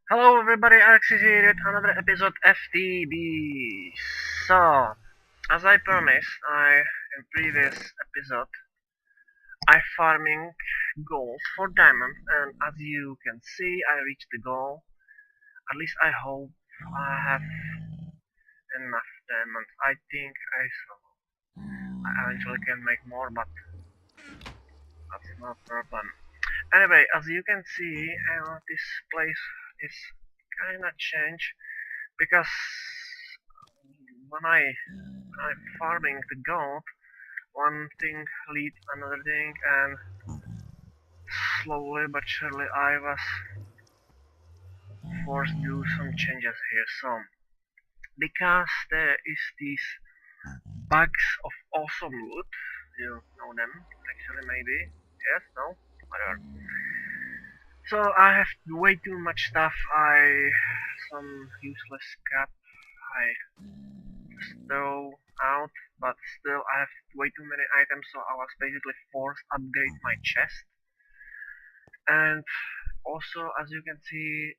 Hello everybody, Alex is here with another episode FTB. So, as I promised, in previous episode, I farming gold for diamonds, and as you can see, I reached the goal. At least I hope I have enough diamonds. I think I eventually can make more, but that's not a problem. Anyway, as you can see, this place is kinda changed because when I'm farming the gold, one thing lead another thing, and slowly but surely I was forced to do some changes here. So because there is these bags of awesome loot, you know them actually maybe, yes, no, whatever. So I have way too much stuff. Some useless crap I throw out, but still I have way too many items, so I was basically forced to upgrade my chest. And also, as you can see,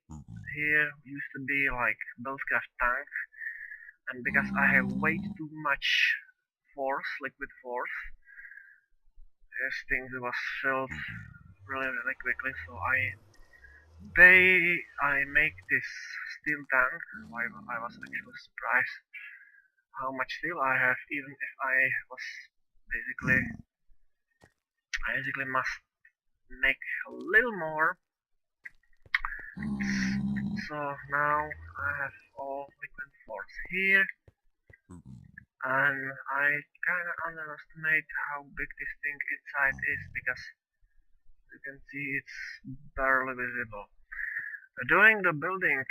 here used to be like buildcraft tank, and because I have way too much force, liquid force, this thing was filled really quickly, so I make this steel tank. I was actually surprised how much steel I have, even if was basically I basically must make a little more. So now I have all liquid force here, and I kinda underestimate how big this thing inside is because you can see it's barely visible. During the building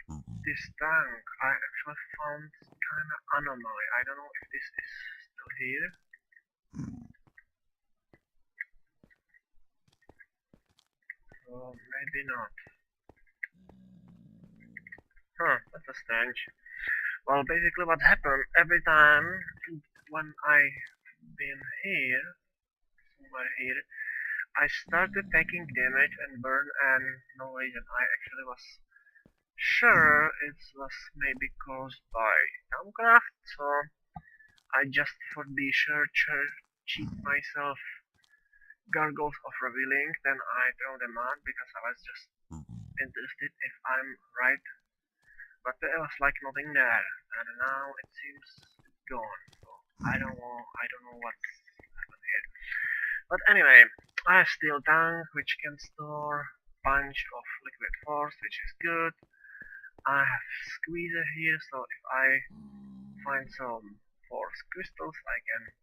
this tank, I actually found kinda anomaly. I don't know if this is still here. So maybe not. Huh, that's strange. Well, basically what happened every time when I been here, somewhere here, I started taking damage and burn, and no reason. I actually was sure it was maybe caused by Thaumcraft, so I just for be sure cheat myself gargles of revealing, then I throw them on because I was just interested if I'm right. But there was like nothing there, and now it seems it's gone. So I don't know what's happened here. But anyway, I have steel tank which can store bunch of liquid force, which is good. I have squeezer here, so if I find some force crystals, I can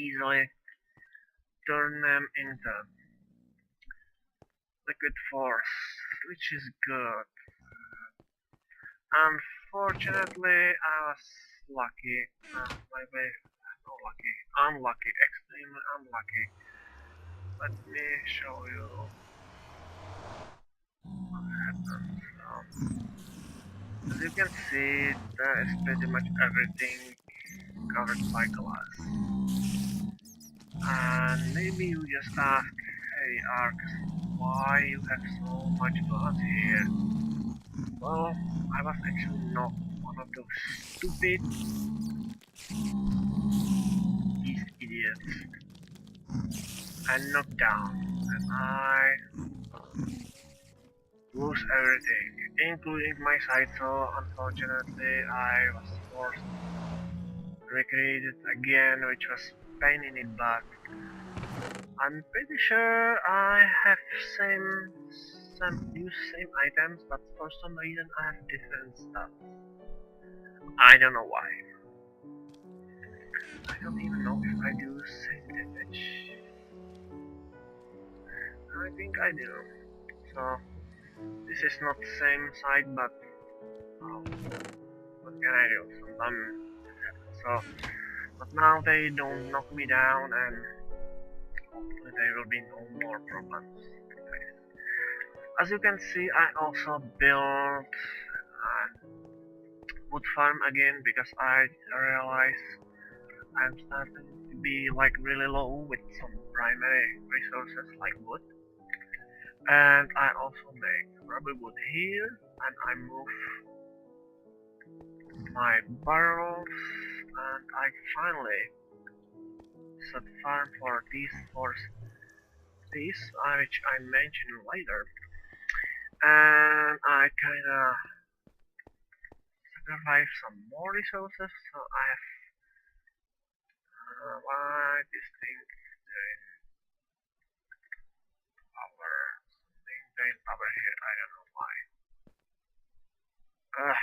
easily turn them into liquid force, which is good. Unfortunately, I was lucky. Maybe not lucky. Unlucky. Extremely unlucky. Let me show you what happened. As you can see, there is pretty much everything covered by glass. And maybe you just ask, hey Ark, why you have so much glass here? Well, I was actually not one of those stupid these idiots. I knocked down and I lose everything, including my sight, so unfortunately I was forced to recreate it again, which was pain in the butt. I'm pretty sure I have same items, but for some reason I have different stuff. I don't know why. I don't even know if I do same damage. I think I do. So this is not the same side, but well, what can I do? Sometimes it happens. So, but now they don't knock me down, and hopefully there will be no more problems. As you can see, I also built a wood farm again because I realize I'm starting to be like really low with some primary resources like wood. And I also make rubber wood here, and I move my barrels, and I finally set farm for this, which I mention later. And I kinda sacrifice some more resources, so I have why this thing drain power, something drain power here, I don't know why. Ugh,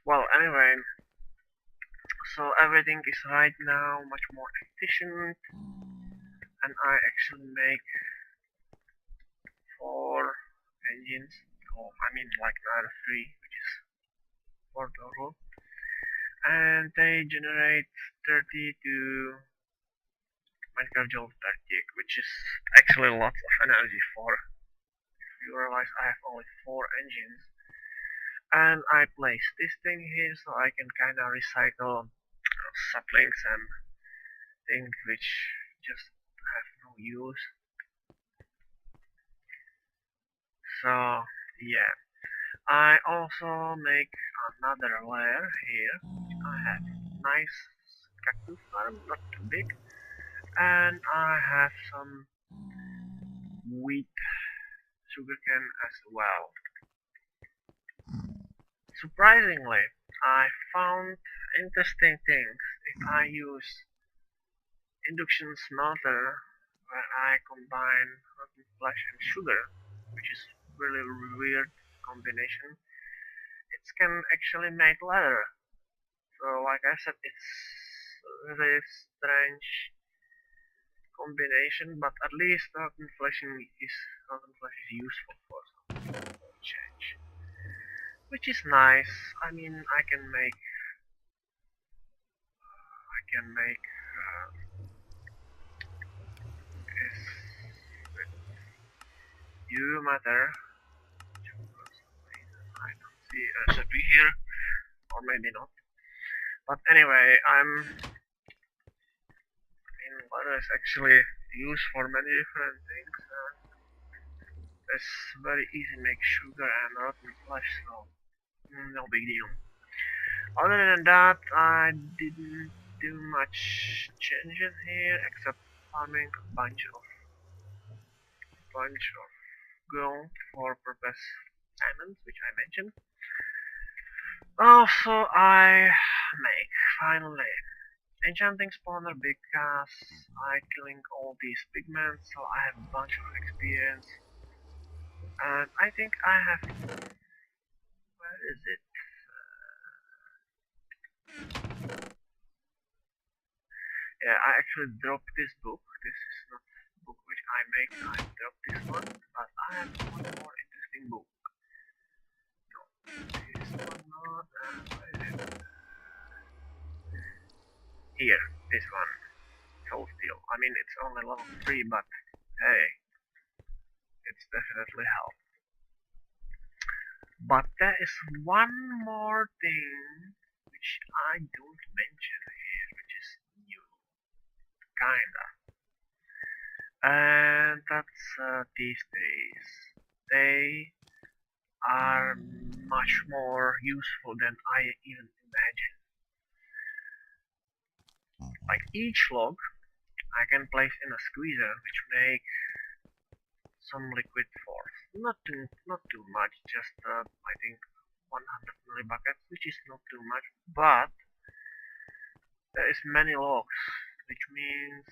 well, anyway, so everything is right now much more efficient, and I actually make 4 engines, or I mean like not 3, which is 4 total, and they generate 30 to microjoules per tick, which is actually lots of energy for, if you realize I have only 4 engines. And I place this thing here so I can kinda recycle saplings and things which just have no use. So yeah, I also make another layer here. I have nice cactus farm, not too big, and I have some wheat sugarcane as well. Surprisingly, I found interesting things if I use induction smelter where I combine rotten flesh and sugar, which is really weird combination. It can actually make leather. So like I said, it's a really strange combination, but at least rotten flesh is useful for some change, which is nice. I mean, I can make this with you matter. For some reason I don't see a recipe here, or maybe not. But anyway, leather is actually used for many different things. It's very easy to make sugar and rotten flesh, so no big deal. Other than that, I didn't do much changes here except farming a bunch of gold for purpose diamonds, which I mentioned. Also, I make finally enchanting spawner because I killing all these pigments, so I have a bunch of experience. And I think I have, where is it? Yeah, I actually dropped this book. This is not the book which I make. I dropped this one, but I have one more interesting book. No, this one not. Where is it? Here, this one. Cold Steel. I mean, it's only level 3, but hey, it's definitely help. But there is one more thing which I don't mention here, which is new, kinda. And that's these days. They are much more useful than I even imagined. Like each log, I can place in a squeezer, which make some liquid force. Not too much, just I think 100 millibuckets, which is not too much, but there is many logs, which means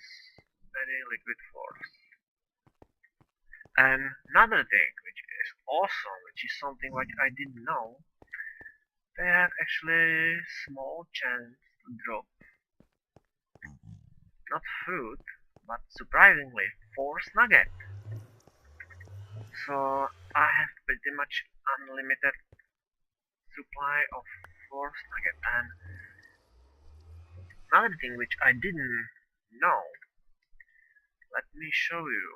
many liquid force. And another thing which is awesome, which is something which I didn't know, they have actually small chance to drop not food, but surprisingly force nugget. So I have pretty much unlimited supply of force nugget. And another thing which I didn't know, let me show you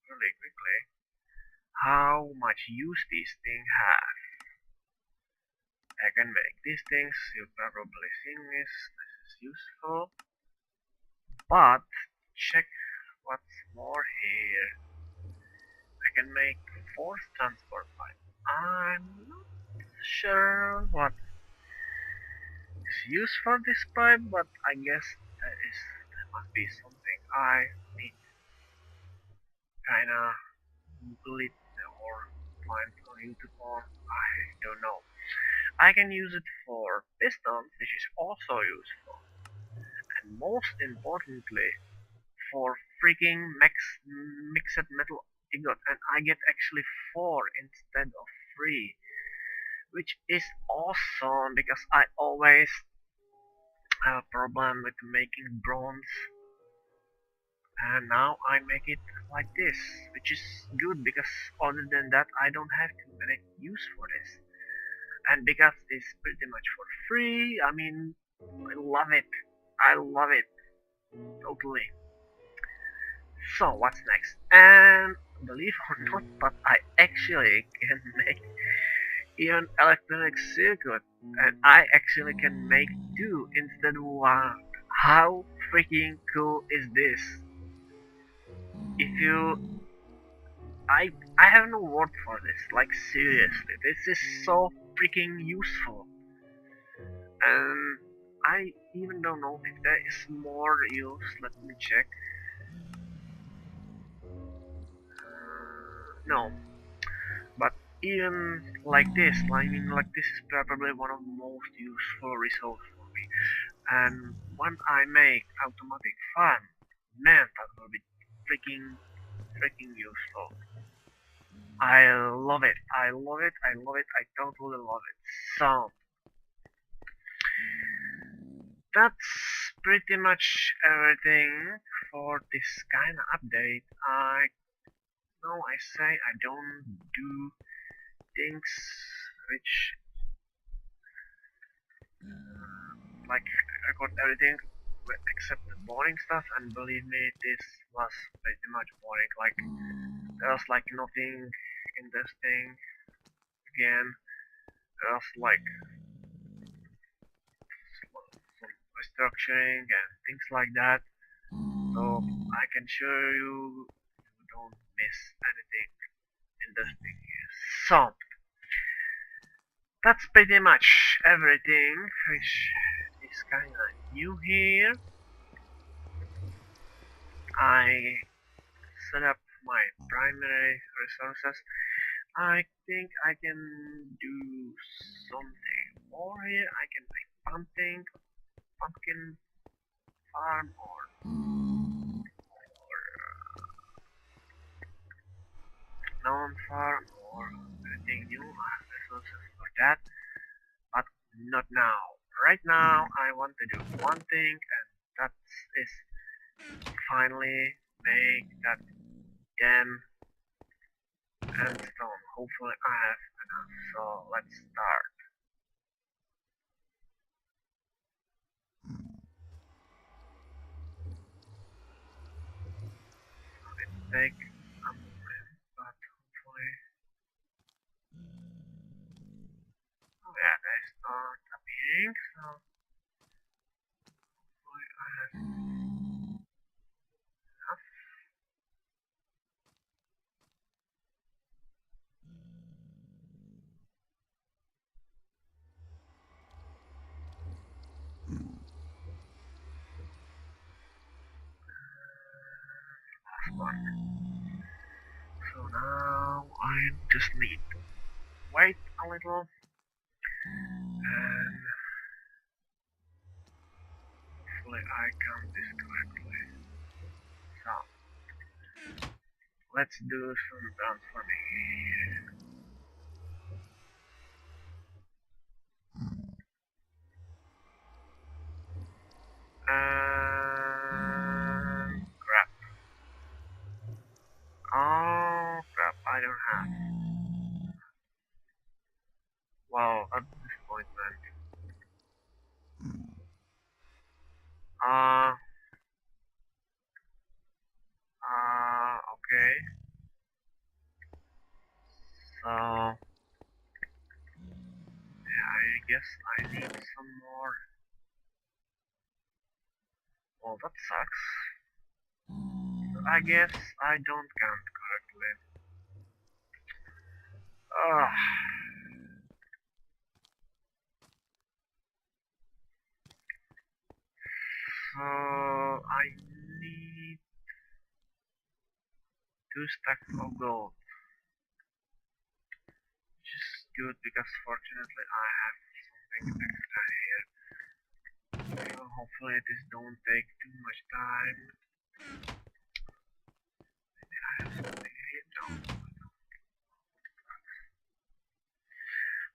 really quickly how much use these things have. I can make these things, you probably think this is useful. But check what's more here. I can make force transport pipe. I'm not sure what is used for this pipe, but I guess that must be something I need kinda Google it or find on YouTube or I don't know. I can use it for pistons, which is also useful, and most importantly, for freaking mixed metal ingot, and I get actually 4 instead of 3, which is awesome because I always have a problem with making bronze, and now I make it like this, which is good because other than that I don't have to make use for this, and because it's pretty much for free, I mean, I love it. I love it totally. So what's next? And believe or not, but I actually can make even electronic circuit, and I actually can make 2 instead of 1. How freaking cool is this? If you, I have no word for this. Like seriously, this is so freaking useful, and I even don't know if there is more use. Let me check. No, but even like this, I mean, like this is probably one of the most useful resources for me. And when I make automatic farm, man, that will be freaking useful. I love it. I love it. I love it. I totally love it. So that's pretty much everything for this kind of update. I know I say I don't do things which like record everything except the boring stuff, and believe me, this was pretty much boring. Like there was like nothing interesting. Again, there was like some restructuring and things like that. So I can assure you, you don't miss anything interesting here. So that's pretty much everything which is kinda new here. I set up my primary resources. I think I can do something more here. I can make pumpkin farm or melon farm or anything new. I have resources for that, but not now. Right now, I want to do one thing, and that is finally make that damn endstone. Hopefully, I have enough. So let's start. It take a moment, but hopefully, oh yeah, they start appearing. So hopefully, I have enough. Last one. So now I just need to wait a little, and hopefully I count this correctly. So let's do some transforming here. Crap. Oh crap, I don't have. Wow, that's disappointment. Uh, okay. So, yeah, I guess I need some more Well, that sucks. I guess I don't count correctly. Ugh. So I need 2 stacks of gold, which is good because fortunately I have something extra here. So hopefully this don't take too much time. Maybe I have something here. No, I don't.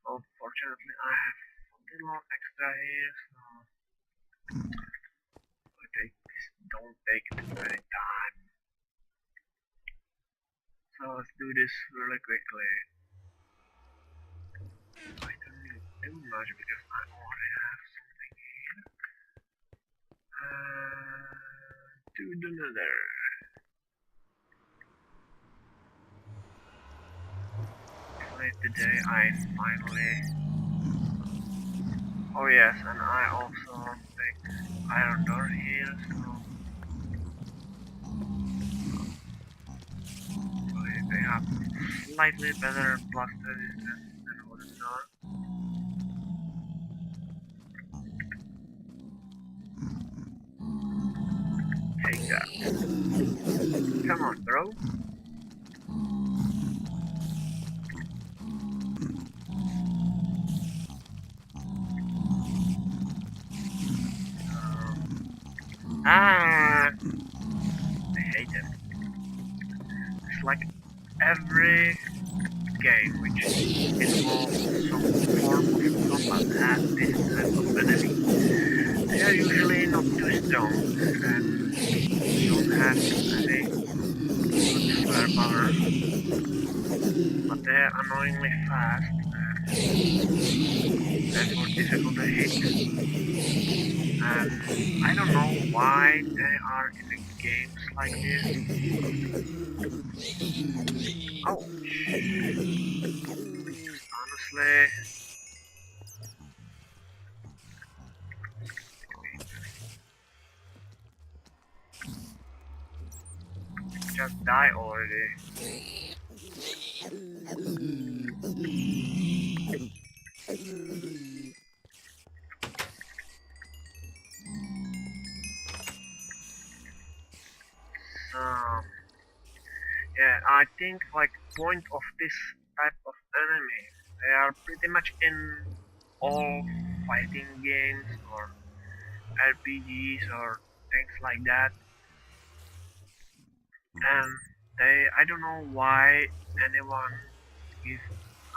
Well, fortunately I have a little extra here, so this don't take too many time. So let's do this really quickly. I don't need too much because I already have something here. To the nether. Today I finally. Oh yes, and I also picked iron door here, so they have slightly better blast resistance than wooden door. Take that. Come on, bro. I hate it. It's like every game which involves some form of combat has this type of enemy. They are usually not too strong and don't have any good flare power, but they are annoyingly fast and therefore difficult to hit. And I don't know why they are in the games like this. Ouch. Honestly, just die already. So, yeah, I think like point of this type of enemy, they are pretty much in all fighting games or RPGs or things like that. And I don't know why anyone is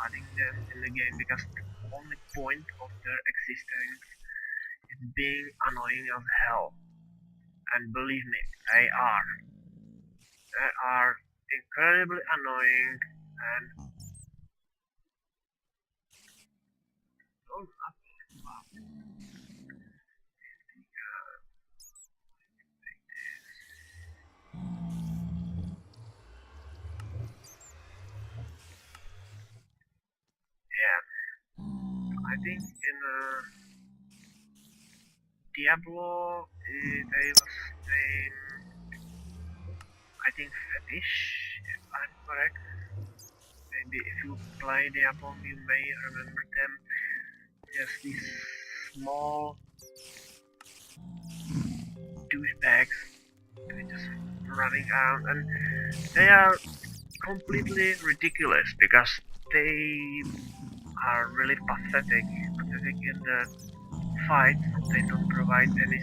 adding them in the game because the only point of their existence is being annoying as hell. And believe me, they are. They are incredibly annoying and don't yeah. I think in Diablo they was named I think Fetish if I'm correct. Maybe if you play Diablo you may remember them. Just these small douchebags just running around and they are completely ridiculous because they are really pathetic in the fight. They don't provide any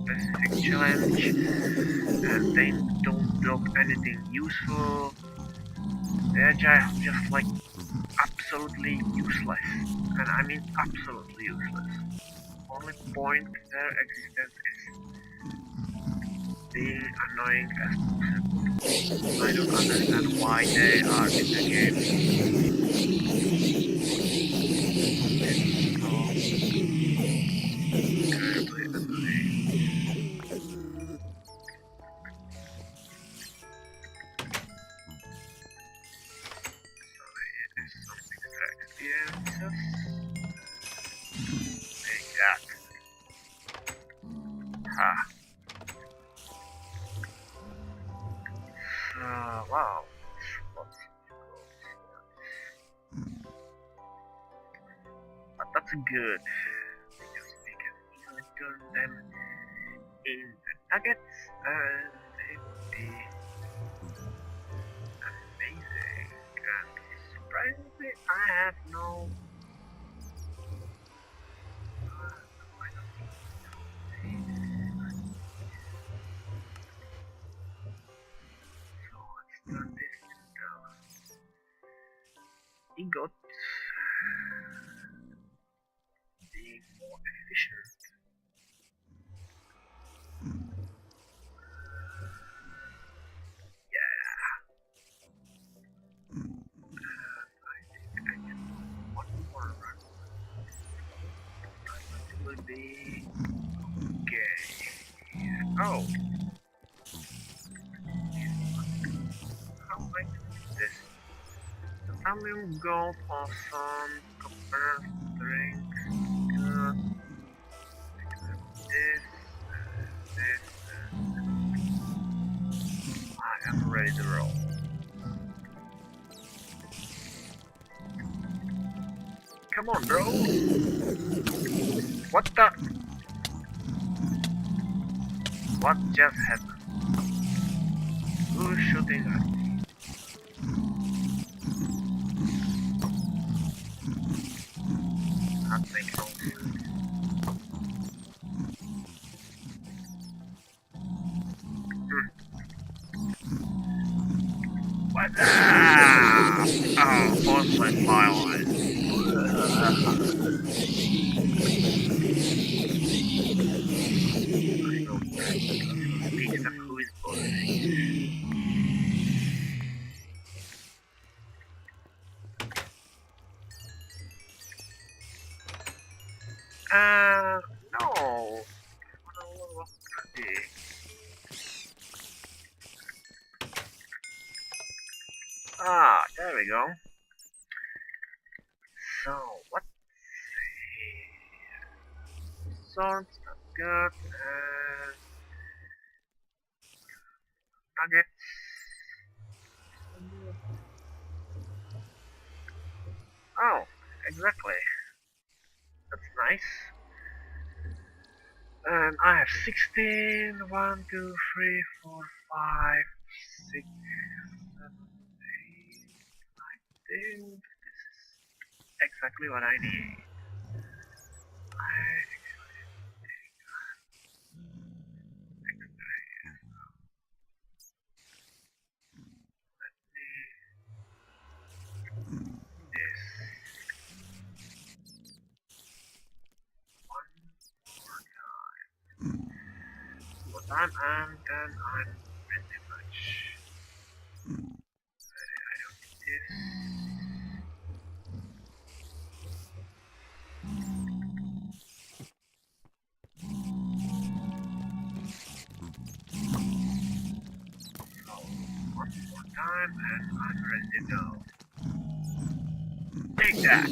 specific challenge and they don't drop anything useful. They're just like absolutely useless, and I mean absolutely useless. Only point their existence is being annoying as possible. I don't understand why they are in the game. It's so incredibly annoying. So here is some extra experiences. Take that. Ha. wow, lots of gold. But that's good, because we can easily turn them into nuggets, and it would be amazing. And surprisingly, I have no. I don't need so let's turn this into ingot, being more efficient. Yeah, I think I can do one more run. It will be okay. Oh, how am I gonna do this? The family gold, awesome, copper, drink, good, this, this, I am ready to roll. Come on, bro! What the? What just happened? Who's shooting at me? That makes no sense. What the? Oh, porcelain violence. I know who speaks and who is bothering. No. What could be? Ah, there we go. So, let's see. Swords, that's good. Nuggets. Oh, exactly. That's nice. And I have 16. 1, 2, 3, 4, 5, 6, 7, 8. I think this is exactly what I need. I actually think let me do this one more time, and then I'm pretty much ready. I don't need this. So one more time, and I'm ready to go. Take that!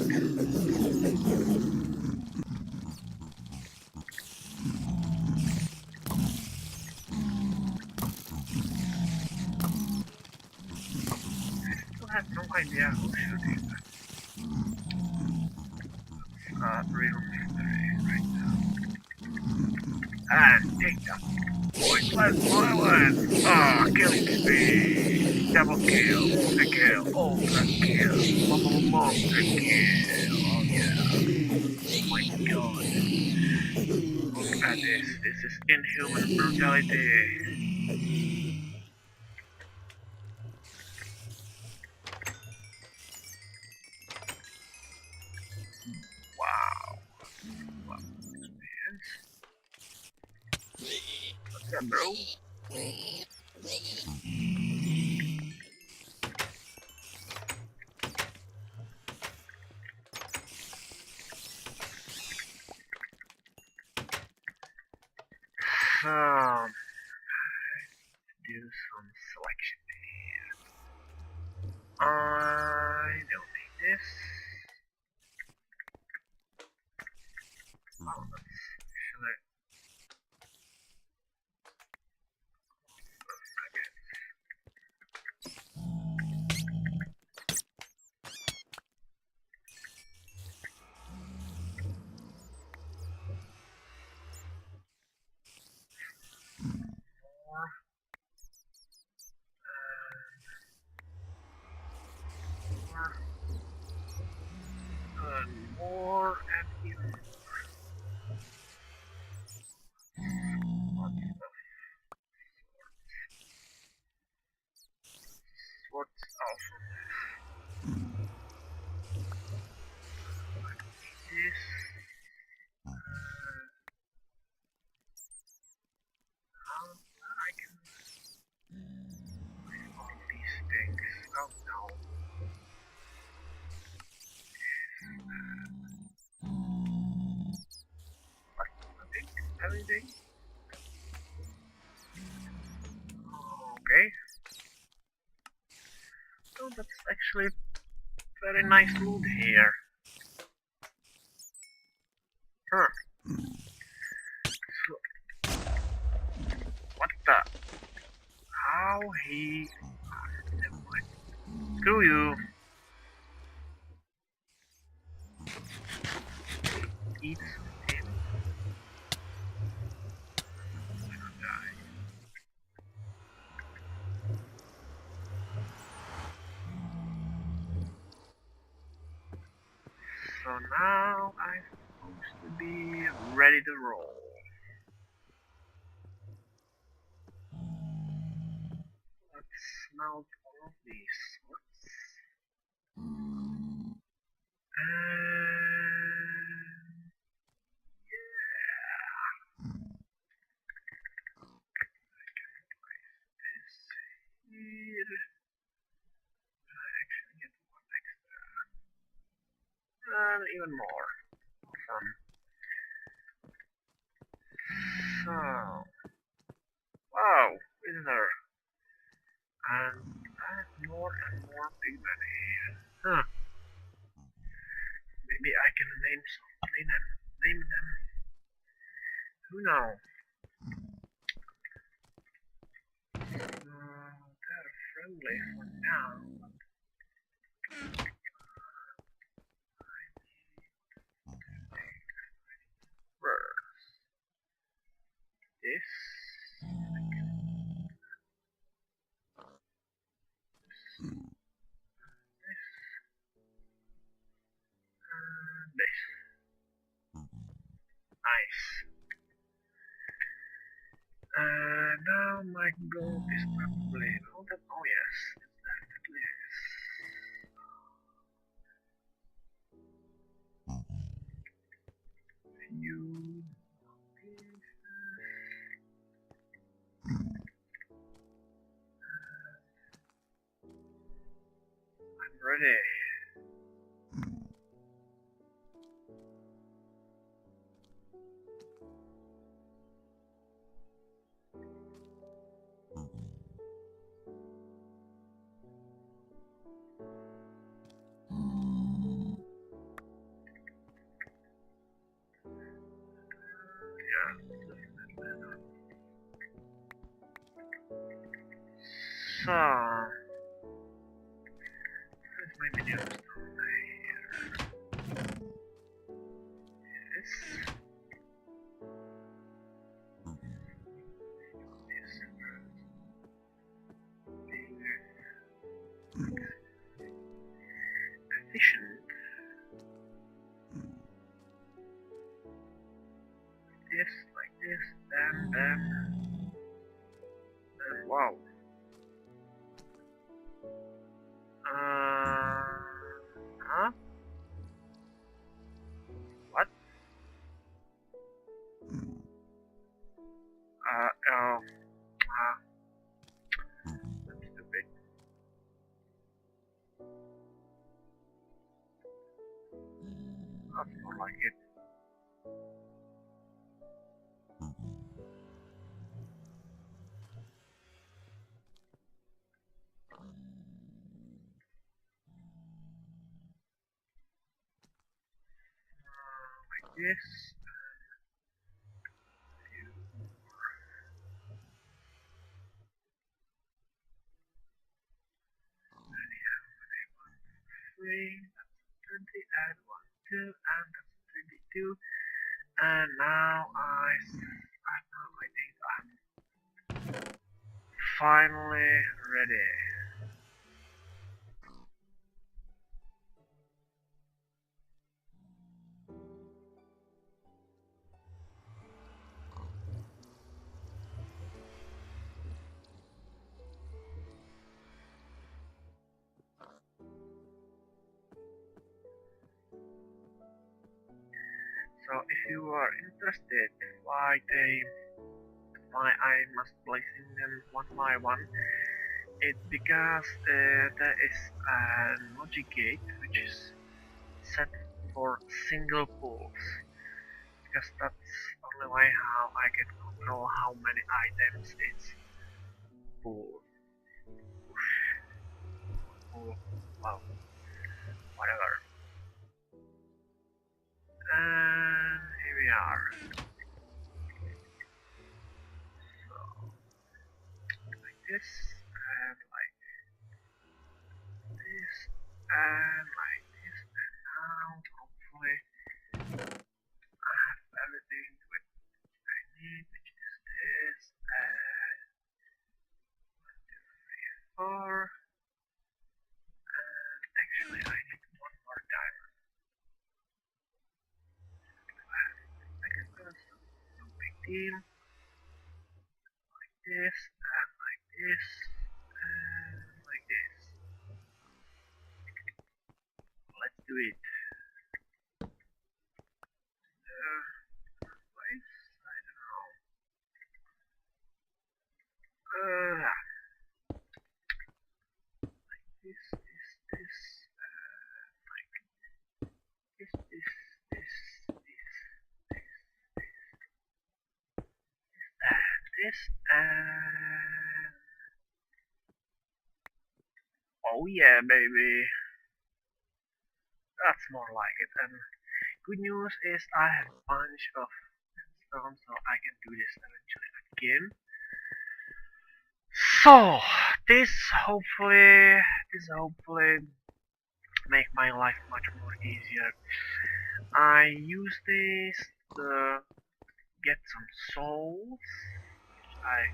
I have no idea who's shooting. Real mystery right now. And take that. Pointless violence! Ah, killing spree! Double kill, multi kill, ultra kill, monster kill. Oh yeah. Oh my god. Look at this. This is inhuman brutality. Wow. Wow. Experience. What's up, bro? Do some selection here. I don't need this. Oh, should I? Oh, that's actually very nice loot here. Huh. So, what the? How he... Never mind. Screw you. Eat something. So now I'm supposed to be ready to roll. Let's smelt all of these sorts. And yeah, this here. I actually get one extra. And even more. Awesome. So, wow, visitor. And more and more pigmen here. Huh. Maybe I can name them. Who knows? They're friendly for now. First, this. This. Nice. Now my goal is probably... Oh, yes. It definitely is. You... I'm ready. Yeah, definitely. So... Where's my video stone here? Yes. Efficient. This, like this, then, wow. Huh? What? Oh, that's stupid. That's more like it. Like this. Three, that's 20, add 1, 2, and that's 22. And now I think I'm finally ready. So if you are interested why I must placing them one by one, it's because there is a logic gate which is set for single pools, because that's only way how I can control how many items it's pool. Pool. Well, whatever. And here we are. So, like this, and like this, and like this, and now, hopefully, I have everything which I need, which is this, and 1, 2, 3, 4. And actually, I need one more diamond. Extras, no big deal. Like this, and like this, and like this. Let's do it. Place? I don't know. Like this, like this, and oh yeah, baby, that's more like it. And good news is I have a bunch of stone, so I can do this eventually again. So this hopefully make my life much more easier. I use this to get some souls, which I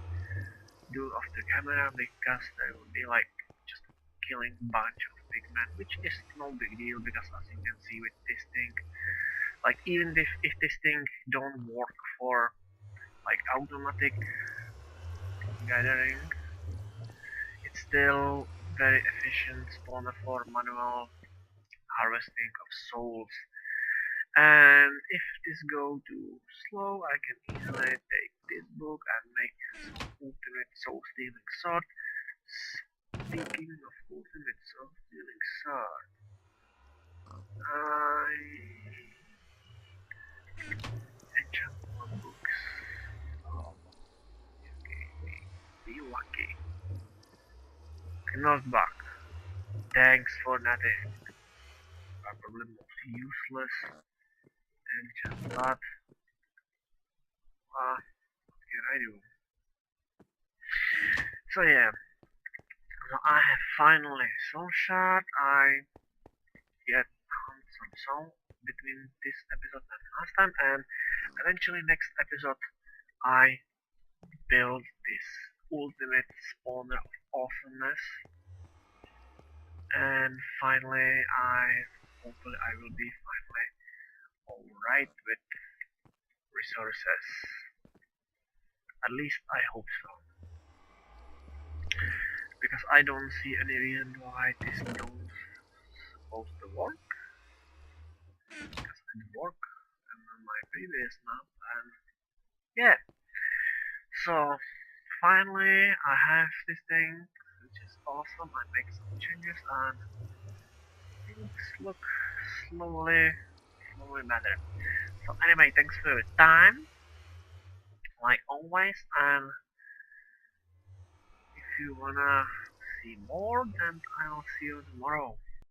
do off the camera because there will be like just killing bunch of big men, which is no big deal because as you can see with this thing, like even if this thing don't work for like automatic gathering, it's still very efficient spawner for manual harvesting of souls. And if this go too slow, I can easily take this book and make some ultimate soul stealing sword. Speaking of ultimate soul stealing sword, I enchant more books. Oh, okay, be lucky. Knockback. Thanks for nothing. Probably most useless. Enchant that. What can I do? So yeah, so I have finally soul shard. I get some soul between this episode and last time, and eventually next episode I build this ultimate spawner of awesomeness, and finally hopefully I will be finally alright with resources. At least I hope so. Because I don't see any reason why this don't supposed to work. Because it worked on my previous map, and yeah. So finally I have this thing, which is awesome. I make some changes and things look slowly better. So anyway, thanks for your time, like always, and if you wanna see more, then I'll see you tomorrow.